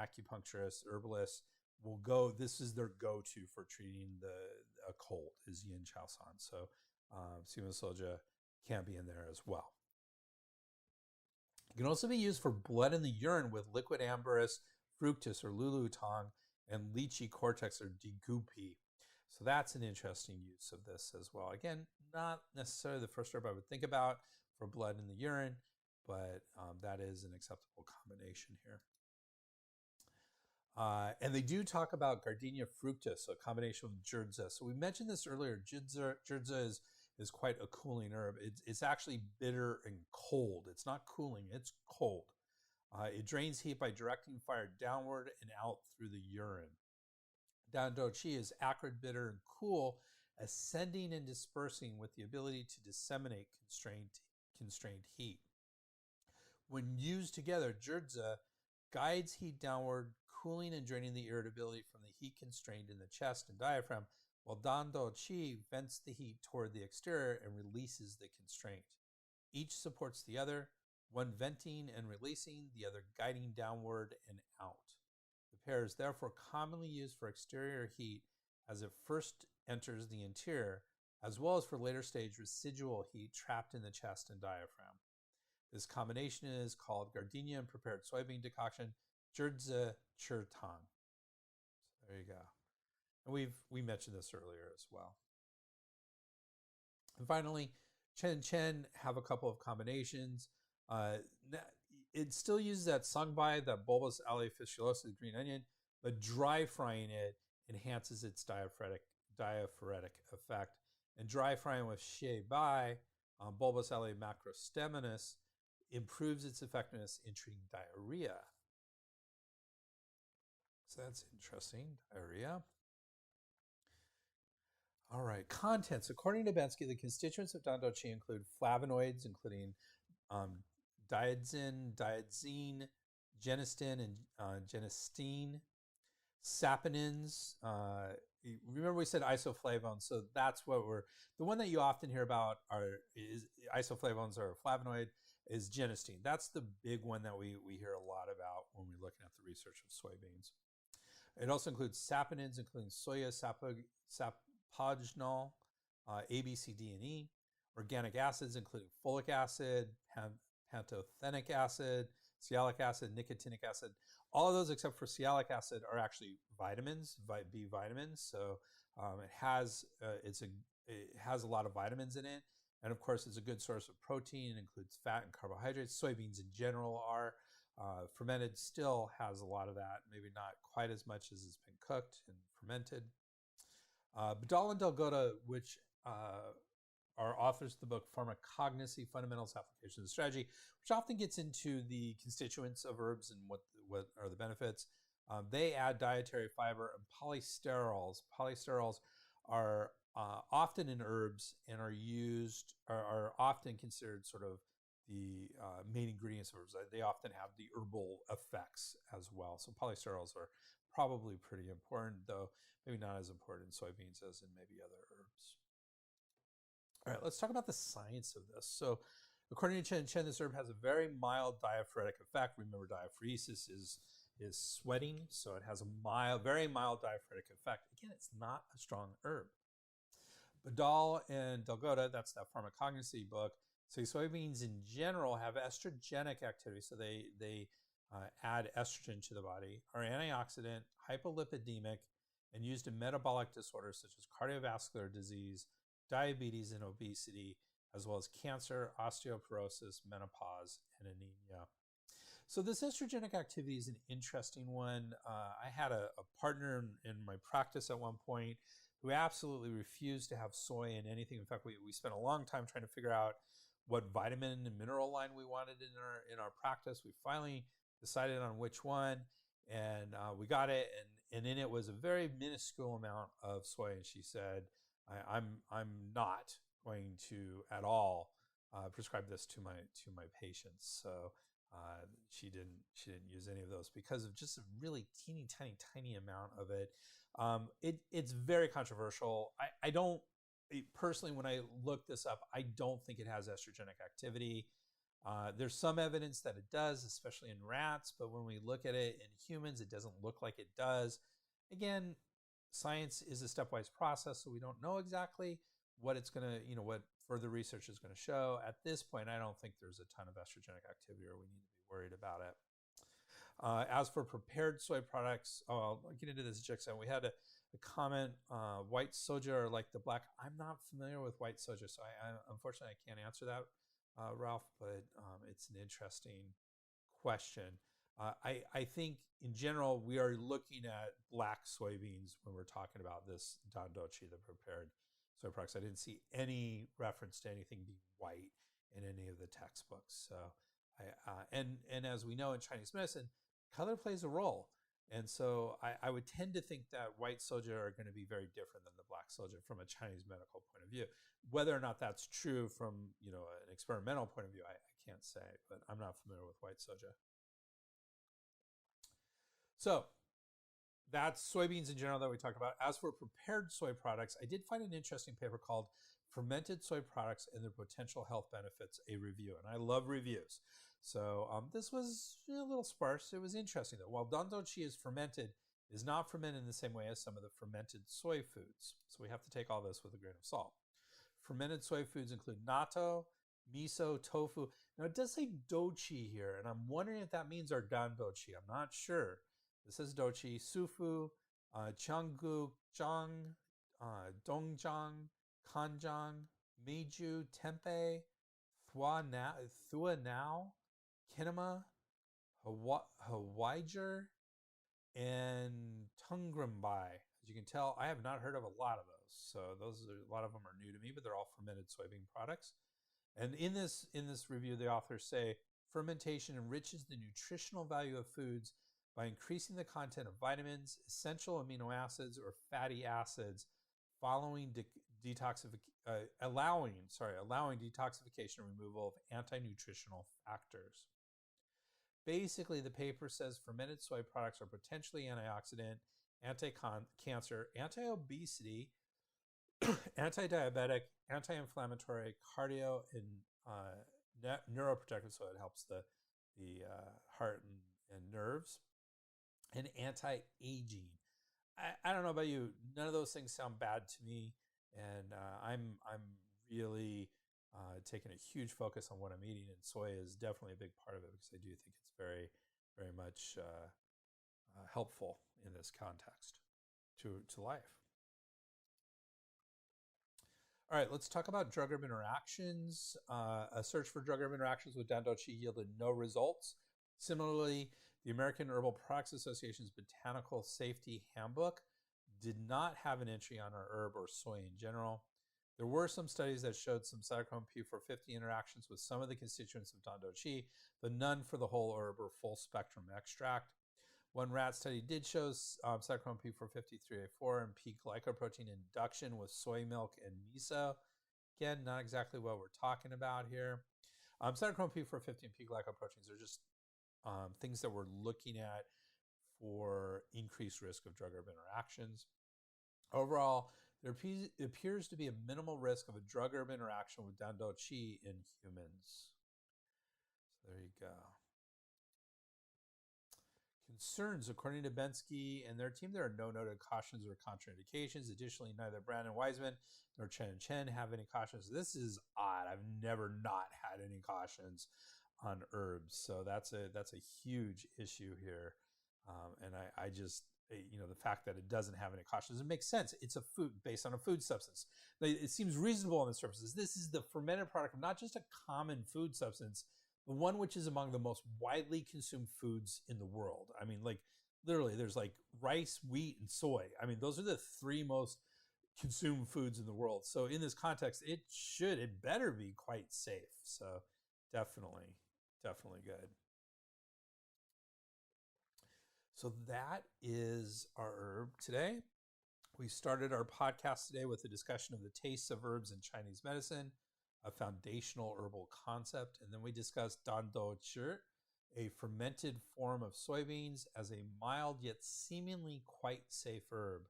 acupuncturists, herbalists will go, this is their go-to for treating a cold, is yin chao san. So semen soja can be in there as well. It can also be used for blood in the urine with liquid amberous fructus or lulu tang and lychee cortex or degoopy. So that's an interesting use of this as well. Again, not necessarily the first herb I would think about for blood in the urine, but that is an acceptable combination here. And they do talk about Gardenia fructus, so a combination with Jurdza. So we mentioned this earlier. Jurdza is quite a cooling herb. It's actually bitter and cold. It's not cooling, it's cold. It drains heat by directing fire downward and out through the urine. Dan Dou Chi is acrid, bitter, and cool, ascending and dispersing with the ability to disseminate constrained heat. When used together, Jurdza guides heat downward, cooling and draining the irritability from the heat constrained in the chest and diaphragm, while Dan Dou Chi vents the heat toward the exterior and releases the constraint. Each supports the other, one venting and releasing, the other guiding downward and out. The pair is therefore commonly used for exterior heat as it first enters the interior, as well as for later stage residual heat trapped in the chest and diaphragm. This combination is called gardenia and prepared soybean decoction, Jurdza Churtang. So there you go. And we mentioned this earlier as well. And finally, Chen have a couple of combinations. It still uses that sungbai, that bulbous allium fasciculosa, green onion, but dry frying it enhances its diaphoretic effect. And dry frying with shea bai, bulbous allium macrosteminus, improves its effectiveness in treating diarrhea. So that's interesting, diarrhea. All right, contents. According to Bensky, the constituents of Dan Dou Chi include flavonoids, including diadzin, diadzine, genistin, and genistein, saponins. Remember we said isoflavones, so that's what the one that you often hear about is isoflavones or flavonoid is genistein. That's the big one that we hear a lot about when we're looking at the research of soybeans. It also includes saponins, including soya sapogenol, A, B, C, D, and E, organic acids, including folic acid, pantothenic acid, sialic acid, nicotinic acid. All of those except for sialic acid are actually vitamins, B vitamins. So it has a lot of vitamins in it. And of course, it's a good source of protein. It includes fat and carbohydrates. Soybeans in general are. Fermented still has a lot of that, maybe not quite as much as it's been cooked and fermented. Badal and Delgado, which are authors of the book Pharmacology, Fundamentals, Applications, and Strategy, which often gets into the constituents of herbs and what are the benefits. They add dietary fiber and polysterols. Polysterols are often in herbs and are often considered sort of the main ingredients of herbs. They often have the herbal effects as well. So polysterols are probably pretty important, though maybe not as important in soybeans as in maybe other herbs. All right, let's talk about the science of this. So according to Chen, this herb has a very mild diaphoretic effect. Remember, diaphoresis is sweating, so it has a very mild diaphoretic effect. Again, it's not a strong herb. Badal and Delgado, that's that pharmacology book, so soybeans in general have estrogenic activity, so they add estrogen to the body, are antioxidant, hypolipidemic, and used in metabolic disorders such as cardiovascular disease, diabetes, and obesity, as well as cancer, osteoporosis, menopause, and anemia. So this estrogenic activity is an interesting one. I had a partner in my practice at one point who absolutely refused to have soy in anything. In fact, we spent a long time trying to figure out what vitamin and mineral line we wanted in our practice. We finally decided on which one, and we got it, and in it was a very minuscule amount of soy. And she said, I'm not going to at all prescribe this to my patients. So she didn't use any of those because of just a really tiny amount of it. It's very controversial. I don't personally, when I look this up, I don't think it has estrogenic activity. There's some evidence that it does, especially in rats, but when we look at it in humans, it doesn't look like it does. Again, science is a stepwise process, so we don't know exactly what it's going to, what further research is going to show. At this point, I don't think there's a ton of estrogenic activity or we need to be worried about it. As for prepared soy products, I'll get into this in just a second. We had a comment, white soja or like the black. I'm not familiar with white soja, so unfortunately I can't answer that, Ralph, but it's an interesting question. I think in general, we are looking at black soybeans when we're talking about this Dan Dou Chi, the prepared soy products. I didn't see any reference to anything being white in any of the textbooks. So, and as we know in Chinese medicine, color plays a role. And so I would tend to think that white soja are going to be very different than the black soja from a Chinese medical point of view. Whether or not that's true from an experimental point of view, I can't say, but I'm not familiar with white soja. So that's soybeans in general that we talked about. As for prepared soy products, I did find an interesting paper called Fermented Soy Products and Their Potential Health Benefits, a review. And I love reviews. So this was a little sparse. It was interesting though. While Dan Dou Chi is fermented, it is not fermented in the same way as some of the fermented soy foods. So we have to take all this with a grain of salt. Fermented soy foods include natto, miso, tofu. Now it does say Dou Chi here, and I'm wondering if that means our Dan Dou Chi. I'm not sure. This is Dou Chi, sufu, Jianggu, Zhang, Dongjiang, Kanjiang, Meiju, Tempeh, Thua Now, Kinema, Hawaiiger, and Tungrambai. As you can tell, I have not heard of a lot of those. So a lot of them are new to me, but they're all fermented soybean products. And in this review, the authors say fermentation enriches the nutritional value of foods by increasing the content of vitamins, essential amino acids, or fatty acids, allowing detoxification and removal of anti-nutritional factors. Basically, the paper says fermented soy products are potentially antioxidant, anti-cancer, anti-obesity, anti-diabetic, anti-inflammatory, cardio, and neuroprotective, so it helps the heart and nerves, and anti-aging. I don't know about you, none of those things sound bad to me, and I'm really taking a huge focus on what I'm eating, and soy is definitely a big part of it because I do think it's very, very much helpful in this context to life. All right, let's talk about drug-herb interactions. A search for drug-herb interactions with Dan Dou Chi yielded no results. Similarly, the American Herbal Products Association's Botanical Safety Handbook did not have an entry on our herb or soy in general. There were some studies that showed some cytochrome P450 interactions with some of the constituents of Dan Dou Chi, but none for the whole herb or full spectrum extract. One rat study did show cytochrome P450-3A4 and P-glycoprotein induction with soy milk and miso. Again, not exactly what we're talking about here. Cytochrome P450 and P-glycoproteins are just things that we're looking at for increased risk of drug-herb interactions. Overall, there appears to be a minimal risk of a drug-herb interaction with Dan Dou Chi in humans. So there you go. Concerns, according to Bensky and their team, there are no noted cautions or contraindications. Additionally, neither Brandon Wiseman nor Chen have any cautions. This is odd. I've never not had any cautions on herbs, so that's a huge issue here. And I just, the fact that it doesn't have any cautions, it makes sense. It's a food based on a food substance. It seems reasonable on the surface. This is the fermented product of not just a common food substance, the one which is among the most widely consumed foods in the world. I mean, like literally there's like rice, wheat, and soy. I mean, those are the three most consumed foods in the world. So in this context, it better be quite safe. So definitely good. So that is our herb today. We started our podcast today with a discussion of the tastes of herbs in Chinese medicine, a foundational herbal concept, and then we discussed Dan Dou Chi, a fermented form of soybeans, as a mild yet seemingly quite safe herb.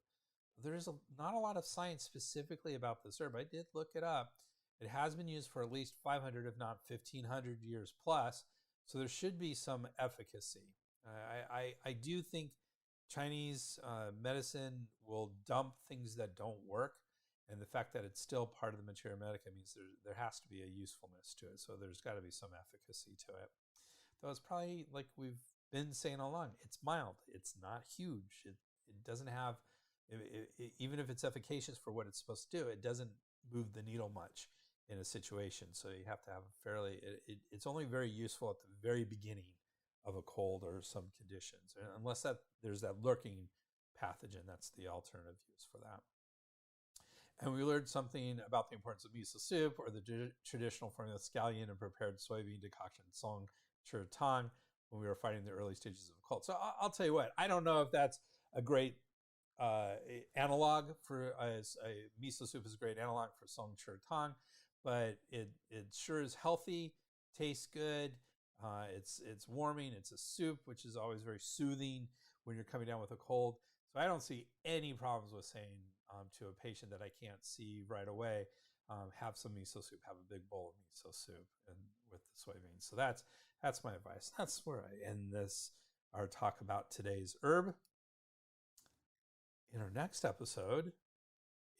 There's not a lot of science specifically about this herb. I did look it up. It has been used for at least 500, if not 1,500 years plus, so there should be some efficacy. I do think Chinese medicine will dump things that don't work, and the fact that it's still part of the materia medica means there has to be a usefulness to it. So there's got to be some efficacy to it. Though it's probably, like we've been saying all along. It's mild. It's not huge. It doesn't have, even if it's efficacious for what it's supposed to do, it doesn't move the needle much in a situation. So you have to have a fairly, it's only very useful at the very beginning of a cold or some conditions, unless there's that lurking pathogen. That's the alternative use for that. And we learned something about the importance of miso soup, or the traditional formula scallion and prepared soybean decoction song chur tang, when we were fighting the early stages of a cold. So I'll tell you what, I don't know if that's a great analog for miso soup is a great analog for song chur tang, but it sure is healthy, tastes good. It's warming. It's a soup, which is always very soothing when you're coming down with a cold. So I don't see any problems with saying to a patient that I can't see right away, have some miso soup, have a big bowl of miso soup and with the soybeans. So that's my advice. That's where I end our talk about today's herb. In our next episode,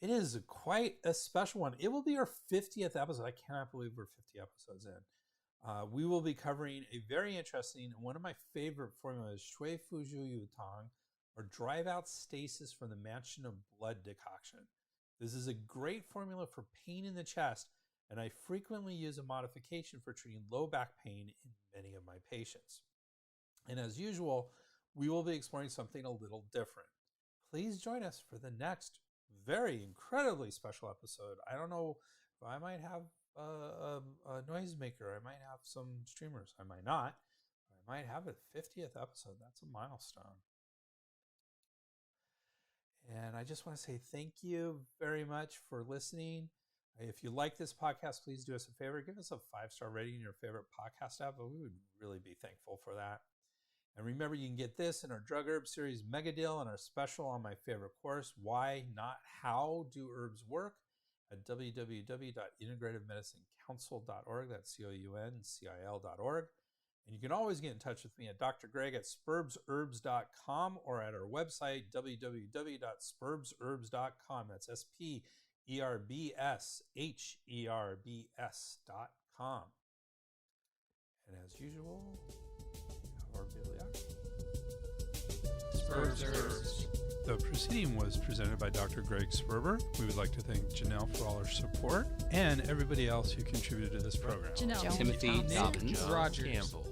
it is quite a special one. It will be our 50th episode. I cannot believe we're 50 episodes in. We will be covering a very interesting, one of my favorite formulas, shui fuju yu tang, or drive out stasis from the mansion of blood decoction. This is a great formula for pain in the chest, and I frequently use a modification for treating low back pain in many of my patients. And as usual, we will be exploring something a little different. Please join us for the next very incredibly special episode. I don't know if I might have a noisemaker. I might have some streamers. I might not. I might have a 50th episode. That's a milestone. And I just want to say thank you very much for listening. If you like this podcast, please do us a favor. Give us a 5-star rating in your favorite podcast app. We would really be thankful for that. And remember, you can get this in our Drug Herb Series Mega Deal and our special on my favorite course, Why Not How Do Herbs Work, at www.integrativemedicinecouncil.org. That's COUNCIL.org. And you can always get in touch with me at Dr. Greg at spurbsherbs.com, or at our website, www.spurbsherbs.com. That's SPERBSHERBS.com. And as usual, our bibliography. Spurbs Herbs. The proceeding was presented by Dr. Greg Sperber. We would like to thank Janelle for all her support, and everybody else who contributed to this program. Janelle. Timothy Dobbins, Rogers, Campbell.